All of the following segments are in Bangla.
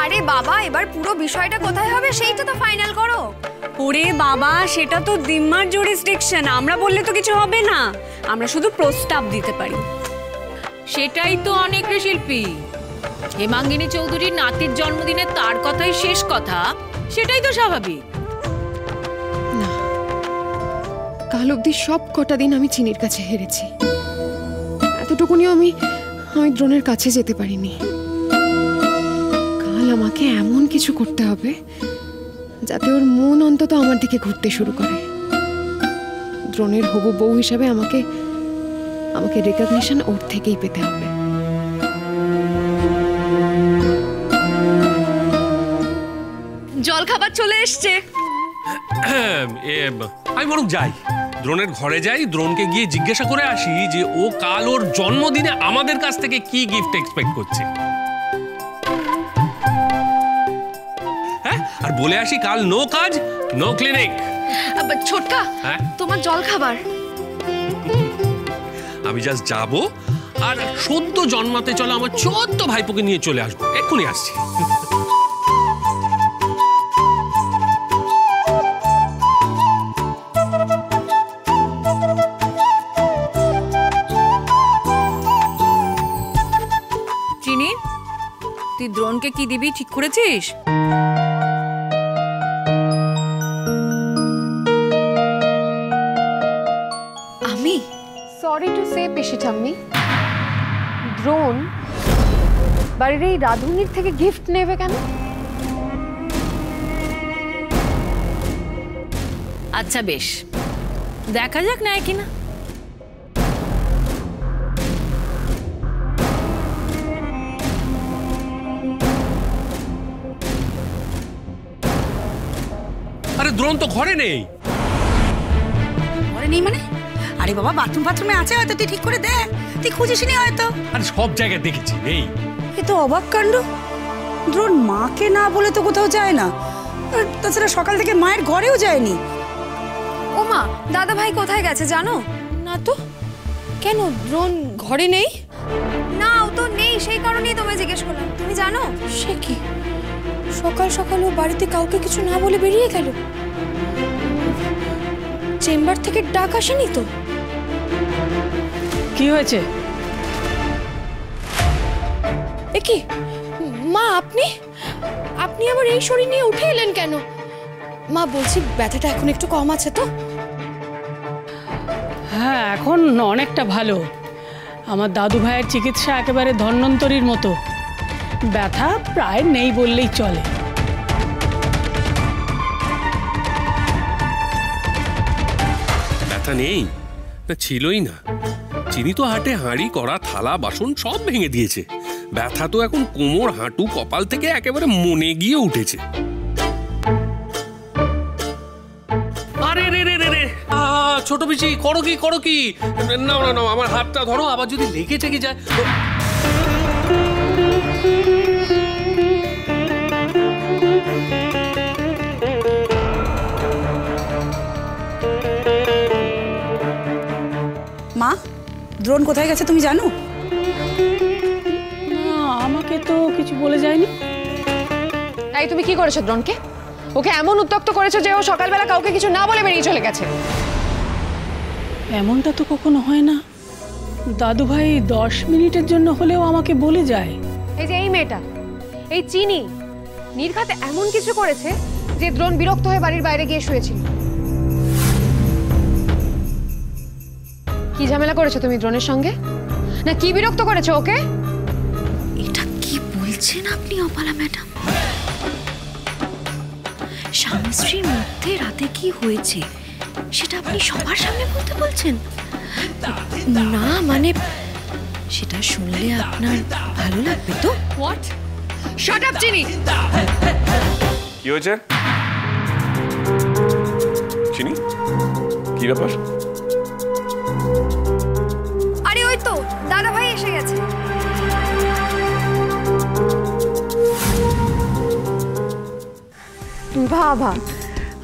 আরে বাবা, এবার পুরো বিষয়টা কোথায় হবে সেইটা তো ফাইনাল করো। ওরে বাবা, সেটা তো দিম্মার জুরিসডিকশন, আমরা বললে তো কিছু হবে না, আমরা শুধু প্রস্তাব দিতে পারি। সেটাই তো অনেক রে শিল্পী। হেমাঙ্গিনী চৌধুরীর নাতির জন্মদিনে তার কথাই শেষ কথা, সেটাই তো স্বাভাবিক। না, কাল অবধি সব কটা দিন আমি চিনির কাছে হেরেছি, এতটুকুনিও আমি দ্রোণের কাছে যেতে পারিনি। কাল আমাকে এমন কিছু করতে হবে যাতে ওর মন অন্তত আমার দিকে ঘুরতে শুরু করে। দ্রোণের হবু বউ হিসাবে আমাকে রেকগনিশন ওর থেকেই পেতে হবে। জল খাবার চলে এসছে। আমি বরং যাই, দ্রোণের ঘরে যাই, দ্রোণকে গিয়ে জিজ্ঞাসা করে আসি যে ও কাল ওর জন্মদিনে আমাদের কাছ থেকে কি গিফট এক্সপেক্ট করছে। হ্যাঁ, আর বলে আসি কাল নো কাজ নো ক্লিনিক। ছোটকা, তোমার জল খাবার। আমি জাস্ট যাব আর সদ্য জন্মাতে চলো আমার ছোট্ট ভাইপোকে নিয়ে চলে আসবো, এক্ষুনি আসছি। চিনি, তুই দ্রোণকে কি দিবি ঠিক করেছিস? আমি সরি টু সে পিসি ঠাম্মি, দ্রোণ বাড়ির এই রাধুনির থেকে গিফট নেবে কেন? আচ্ছা বেশ, দেখা যাক নেয় কিনা। আরে দ্রোণ তো ঘরে নেই। ঘরে নেই মানে? আরে বাবা, বাথরুমে আছে হয়তো, তুই ঠিক করে দেখ, তুই খুঁজিসনি হয়তো। আরে সব জায়গায় দেখেছি নেই। এ তো অবাক কাণ্ড, দ্রোণ মাকে না বলে তো কোথাও যায় না, আর তাছাড়া সকাল থেকে মায়ের ঘরেও যায়নি। ও মা, দাদা ভাই কোথায় গেছে জানো? না তো, কেন দ্রোণ ঘরে নেই? না, ও তো নেই, সেই কারণেই তোমায় জিজ্ঞেস করলাম। তুমি জানো? সে কি, সকাল সকাল ও বাড়িতে কাউকে কিছু না বলে বেরিয়ে গেল? চেম্বার থেকে ডাক আসেনি তো? কি হয়েছে? এ কি মা, আপনি আবার এই শরীর নিয়ে উঠে এলেন কেন? মা, বলছি ব্যথাটা এখন একটু কম আছে তো? হ্যাঁ, এখন অনেকটা ভালো। আমার দাদু ভাইয়ের চিকিৎসা একেবারে ধন্বন্তরীর মতো, ব্যথা প্রায় নেই বললেই চলে। ব্যথা নেই না, ছিলই না। চিনি তো হাটে হাঁড়ি করা থালা বাসন সব ভেঙে দিয়েছে। ব্যথা তো এখন কোমর, হাঁটু, কপাল থেকে একেবারে মনে গিয়ে উঠেছে। আরে রে রে রে রে, ছোট পিসি, করো কি? না, আমার হাতটা ধরো, আবার যদি লেগে টেগে যায়। মা, দ্রোণ কোথায় গেছে তুমি জানো? না, আমাকে তো কিছু বলে যায়নি। তাই তুমি কি করেছো দ্রোণকে? ওকে এমন উত্ত্যক্ত করেছো যে ও সকালবেলা কাউকে কিছু না বলে বেরিয়ে চলে গেছে। এমনটা তো কখনো হয় না, দাদু ভাই 10 মিনিটের জন্য হলেও আমাকে বলে যায়। এই যে এই মেয়েটা, এই চিনি, নির্ঘাত এমন কিছু করেছে যে দ্রোণ বিরক্ত হয়ে বাড়ির বাইরে গিয়ে শুয়েছিল। কি ঝামেলা করেছো তুমি দ্রোণের সঙ্গে? না কি বিরক্ত করেছো ওকে? এটা কি বলছেন আপনি অপালা ম্যাডাম? স্বামী স্ত্রীর মধ্যে রাতে কি হয়েছে সেটা আপনি সবার সামনে বলতে বলছেন? না মানে সেটা শুনলে আপনার ভালো লাগবে তো? হোয়াট? শাট আপ চিনি। কি হয়েছে চিনি? কি ব্যাপার? আরে ওই তো দাদা ভাই এসে গেছে। বাবা,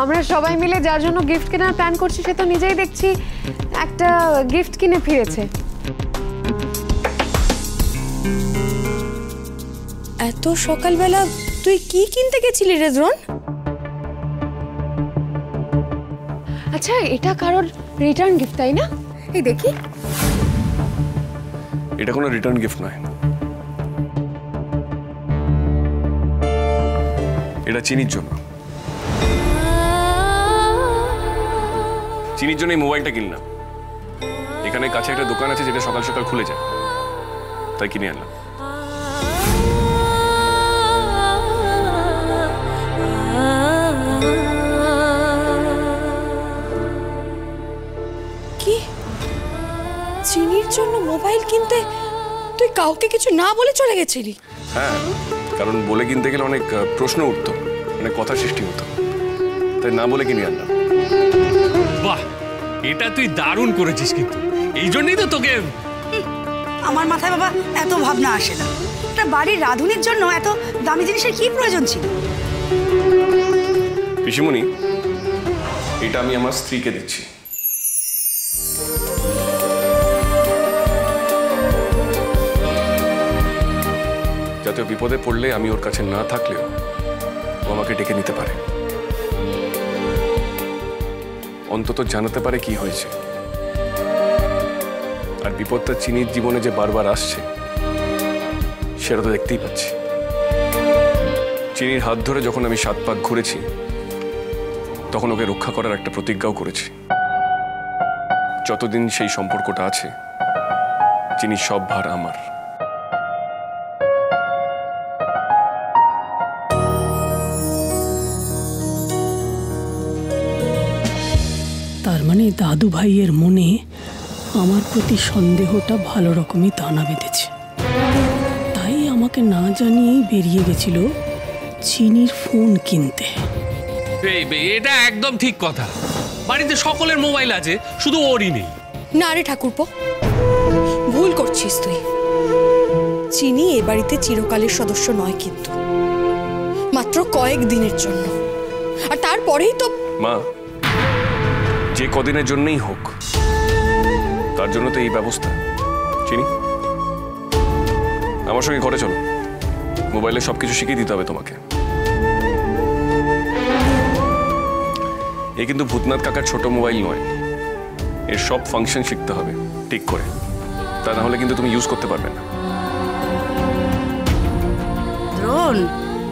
আমরা সবাই মিলে যার জন্য গিফট কেনার প্ল্যান করছি সে তো নিজেই দেখছি একটা গিফট কিনে ফিরেছে। এত সকালবেলা তুই কি কিনতে গেছিলি রে দ্রোণ? আচ্ছা, এটা কারোর রিটার্ন গিফট তাই না? এই দেখি। এটা কোনো রিটার্ন গিফট নয়, এটা চিনির জন্য। চিনির জন্য এই মোবাইলটা কিনলাম। এখানে কাছে একটা দোকান আছে যেটা সকাল সকাল খুলে যায়, তাই কিনে আনলাম। কি চিনির জন্য মোবাইল কিনতে তুই কাউকে কিছু না বলে চলে গেছিলি? হ্যাঁ, কারণ বলে কিনতে গেলে অনেক প্রশ্ন উঠতো, অনেক কথা সৃষ্টি হতো, তাই না বলে কিনে আনলাম। বাহ, এটা তুই দারুণ করেছিস, কিন্তু এই জন্যই তো তোকে। আমার মাথায় বাবা এত ভাবনা আসে না। একটা বাড়ির রাঁধুনির জন্য এত দামি জিনিসের কি প্রয়োজন ছিল? পিসিমণি, এটা আমি আমার স্ত্রীকে দিচ্ছি। যাতে বিপদে পড়লে আমি ওর কাছে না থাকলেও ও আমাকে ডেকে নিতে পারে, অন্তত জানাতে পারে কি হয়েছে। আর বিপদটা চিনির জীবনে যে বারবার আসছে সেটা তো দেখতেই পাচ্ছি। চিনির হাত ধরে যখন আমি 7 পাক ঘুরেছি তখন ওকে রক্ষা করার একটা প্রতিজ্ঞাও করেছি। যতদিন সেই সম্পর্কটা আছে চিনির সব ভার আমার। তার মানে দাদু ভাইয়ের মনে আমার প্রতি সন্দেহটা ভালো রকমই দানা বেঁধেছে, তাই আমাকে না জানিয়েই বেরিয়ে গেছিল চিনির ফোন কিনতে। এটা একদম ঠিক কথা। বাড়িতে সকলের মোবাইল আছে, শুধু ওরই নেই। না রে ঠাকুরপো, ভুল করছিস তুই। চিনি এ বাড়িতে চিরকালের সদস্য নয়, কিন্তু মাত্র কয়েক দিনের জন্য, আর তারপরেই তো। মা, যে কদিনের জন্যই হোক, তার জন্য তো এই ব্যবস্থা। চিনি, আমার সঙ্গে ঘরে চলো, মোবাইলে সবকিছু শিখিয়ে দিতে হবে তোমাকে। এ কিন্তু ভূতনাথ কাকার ছোট মোবাইল নয়, এর সব ফাংশন শিখতে হবে ঠিক করে, তা না হলে কিন্তু তুমি ইউজ করতে পারবে না। দ্রোণ,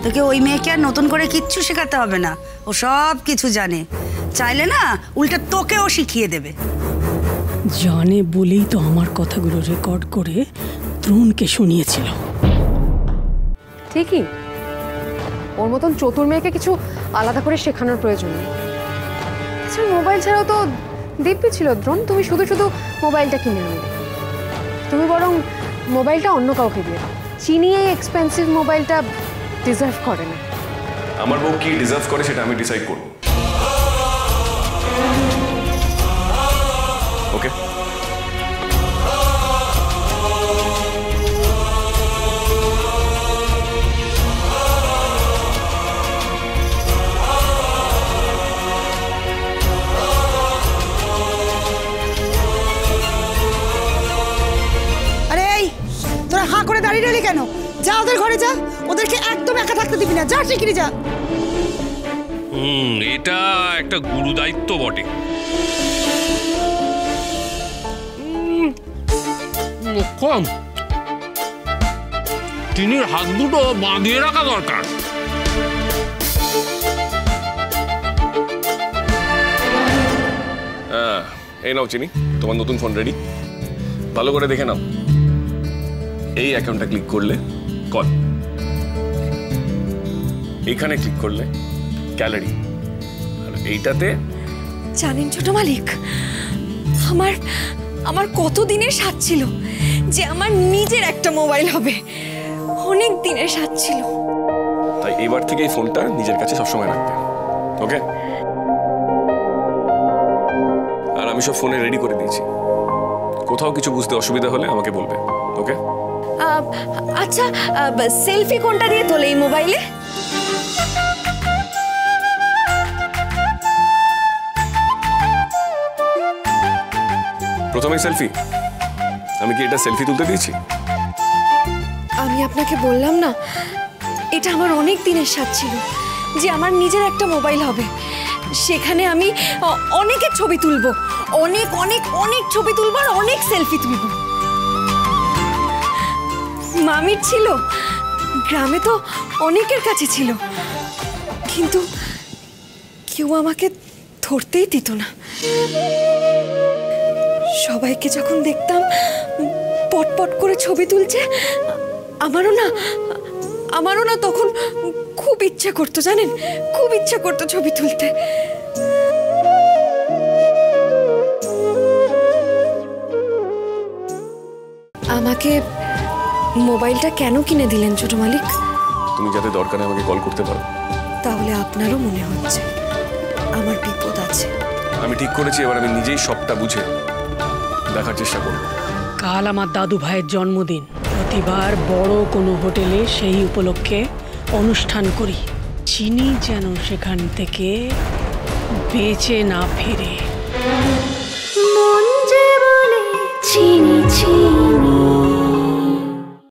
তোকে ওই মেয়েকে আর নতুন করে কিচ্ছু শেখাতে হবে না, ও সব কিছু জানে। চাইলে না উল্টা তোকেও শিখিয়ে দেবে। জানে বলেই তো আমার কথাগুলো রেকর্ড করে দ্রোণকে শুনিয়েছিল। ঠিকই, ওর মতন চতুর মেয়েকে কিছু আলাদা করে শেখানোর প্রয়োজন নেই। আচ্ছা, মোবাইল ছাড়াও তো দিব্যি ছিল দ্রোণ, তুমি শুধু শুধু মোবাইলটা কিনে আনলে। তুমি বরং মোবাইলটা অন্য কাউকে দিয়ে দাও। চিনি এই এক্সপেন্সিভ মোবাইলটা ডিজার্ভ করে না। আমার বউ কি ডিজার্ভ করে সেটা আমি ডিসাইড করব। ওকে? আরে এই, তোরা হাঁ করে দাঁড়িয়ে রইলি কেন? যা ওদের ঘরে যা, ওদেরকে একদম একা থাকতে দিবি না। যা শিগগিরি যা। এটা একটা গুরু দায়িত্ব বটে। কম চিনির হাত দুটো বাঁধিয়ে রাখা দরকার। এই নাও চিনি, তোমার নতুন ফোন রেডি। ভালো করে দেখে নাও। এই অ্যাকাউন্টটা ক্লিক করলে কল, এইখানে ক্লিক করলে গ্যালারি, আর এইটাতে জানেন ছোট মালিক, আমার কত দিনের স্বাদ ছিল যে আমার নিজের একটা মোবাইল হবে। অনেক দিনের স্বাদ ছিল। তাই এবার থেকে এই ফোনটা নিজের কাছে সবসময় রাখবে, ওকে? আর আমি সব ফোনে রেডি করে দিয়েছি, কোথাও কিছু বুঝতে অসুবিধা হলে আমাকে বলবে, ওকে? আচ্ছা, সেলফি কোনটা দিয়ে তোলে এই মোবাইলে? প্রথমে সেলফি। আমি কি এটা সেলফি তুলতে দিয়েছি? আমি আপনাকে বললাম না এটা আমার অনেক দিনের স্বাদ ছিল যে আমার নিজের একটা মোবাইল হবে, সেখানে আমি অনেকের ছবি তুলবো, অনেক অনেক অনেক ছবি তুলবো আর অনেক সেলফি তুলবো। মামির ছিল, গ্রামে তো অনেকের কাছে ছিল, কিন্তু কেউ আমাকে ধরতেই দিত না। সবাইকে যখন দেখতাম পটপট করে ছবি তুলছে, আমারও না তখন খুব ইচ্ছা করতো, জানেন, খুব ইচ্ছা করতো ছবি তুলতে। আমাকে মোবাইলটা কেন কিনে দিলেন ছোট মালিক? তুমি যাতে দরকারে আমাকে কল করতে পারো। তাহলে আপনারও মনে হচ্ছে আমার বিপদ আছে। আমি ঠিক করেছি এবার আমি নিজেই সবটা বুঝে দেখার চেষ্টা করব। কাল আমার দাদু ভাইয়ের জন্মদিন, প্রতিবার বড় কোনো হোটেলে সেই উপলক্ষে অনুষ্ঠান করি। চিনি যেন সেখান থেকে বেঁচে না ফেরে।